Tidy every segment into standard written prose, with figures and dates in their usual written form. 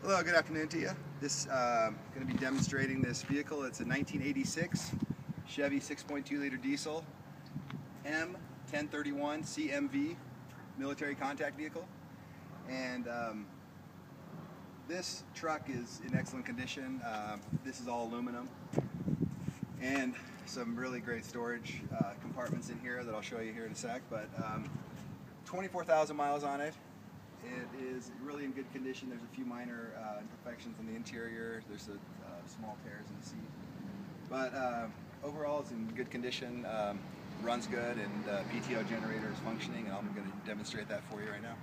Hello, good afternoon to you. This going to be demonstrating this vehicle. It's a 1986 Chevy 6.2 liter diesel M1031 CMV military contact vehicle. And this truck is in excellent condition. This is all aluminum and some really great storage compartments in here that I'll show you here in a sec. But 24,000 miles on it. It is really in good condition. There's a few minor imperfections in the interior. There's small tears in the seat. But overall, it's in good condition. Runs good, and PTO generator is functioning, and I'm going to demonstrate that for you right now.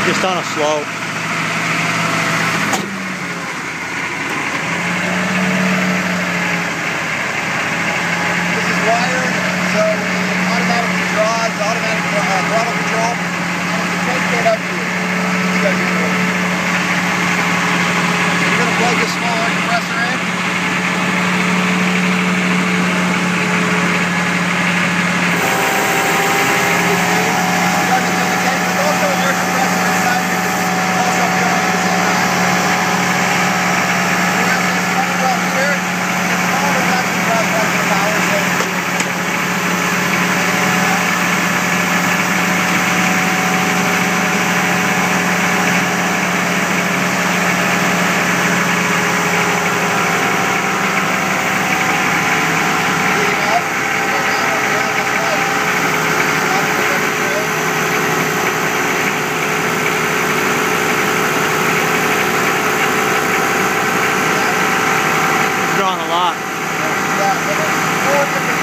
Just on a slope. This is wired, so it automatically draws, automatic throttle control, and it's a 10 kW. We're going to plug this small air compressor in. Drawing a lot. Yeah, so there's 4 different